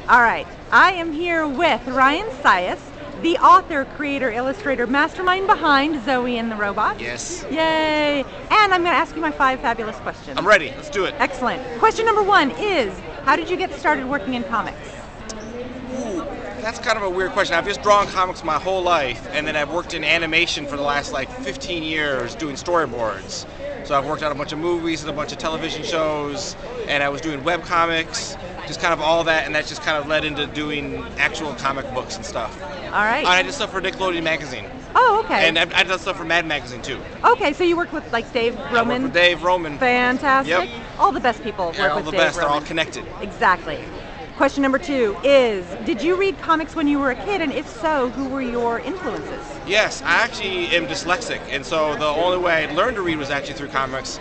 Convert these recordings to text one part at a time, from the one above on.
All right, I am here with Ryan Sias, the author, creator, illustrator, mastermind behind Zoe and the Robot. Yes. Yay! And I'm going to ask you my 5 fabulous questions. I'm ready. Let's do it. Excellent. Question number 1 is, how did you get started working in comics? Ooh, that's kind of a weird question. I've just drawn comics my whole life, and then I've worked in animation for the last 15 years doing storyboards. So I've worked on a bunch of movies and a bunch of television shows, and I was doing web comics, just kind of all that, and that just kind of led into doing actual comic books and stuff. All right. And I did stuff for Nickelodeon magazine. Oh, okay. And I did stuff for Mad magazine too. Okay, so you worked with Dave Roman. I worked with Dave Roman. Fantastic. Yep. All the best people work with Dave Roman. All the best. They're all connected. Exactly. Question number 2 is, did you read comics when you were a kid, and if so, who were your influences? Yes, I actually am dyslexic, and so the only way I learned to read was actually through comics.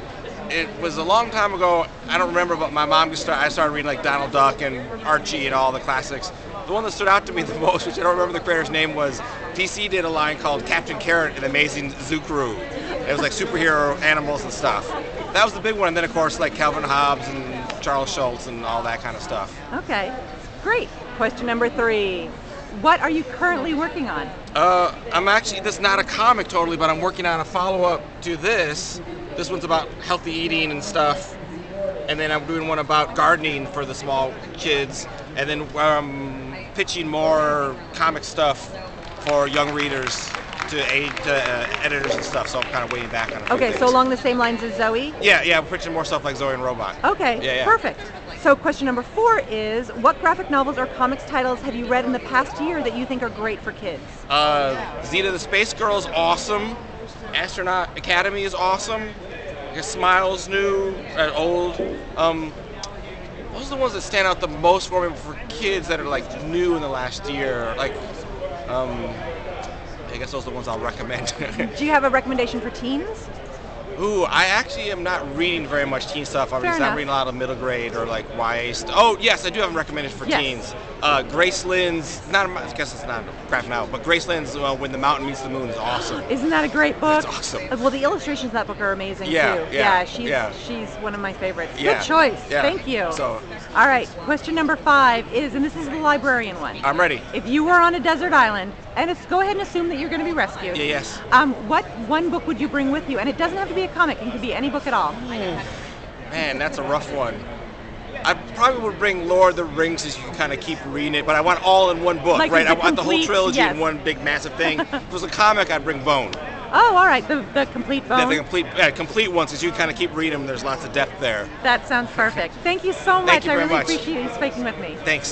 It was a long time ago, I don't remember, but my mom I started reading like Donald Duck and Archie and all the classics. The one that stood out to me the most, which I don't remember the creator's name, was DC did a line called Captain Carrot and Amazing Zoo Crew. It was like superhero animals and stuff. That was the big one, and then of course like Calvin Hobbes and Charles Schultz and all that kind of stuff. Okay, great. Question number 3. What are you currently working on? I'm actually, this is not a comic totally, but I'm working on a follow-up to this. This one's about healthy eating and stuff. And then I'm doing one about gardening for the small kids. And then pitching more comic stuff for young readers to aid editors and stuff. So I'm kind of waiting back on a few things. So along the same lines as Zoe? Yeah, I'm pitching more stuff like Zoe and Robot. Okay, yeah. Perfect. So question number 4 is, what graphic novels or comics titles have you read in the past year that you think are great for kids? Zeta the Space Girl is awesome. Astronaut Academy is awesome. I guess Smile's new and old. Those are the ones that stand out the most for me for kids that are like new in the last year. Like, I guess those are the ones I'll recommend. Do you have a recommendation for teens? Ooh, I actually am not reading very much teen stuff. I'm not reading a lot of middle grade or like YA stuff. Oh, yes, I do have a recommendation for teens. Grace Lynn's, I guess it's not crap now, but Grace Lynn's When the Mountain Meets the Moon is awesome. Isn't that a great book? It's awesome. Well, the illustrations of that book are amazing too. Yeah, she's one of my favorites. Yeah. Good choice. Yeah. Thank you. So, all right, question number 5 is, and this is the librarian one. I'm ready. If you were on a desert island, and go ahead and assume that you're going to be rescued. Yes. What one book would you bring with you? And it doesn't have to be a comic, it could be any book at all. Man, that's a rough one. I probably would bring Lord of the Rings so you can kind of keep reading it, but I want all in one book, right? I want the whole trilogy in one big massive thing. If it was a comic, I'd bring Bone. Oh, all right, the complete Bone. Yeah, the complete one, since you kind of keep reading them, there's lots of depth there. That sounds perfect. Thank you so much. Thank you very I really much. appreciate you speaking with me. Thanks.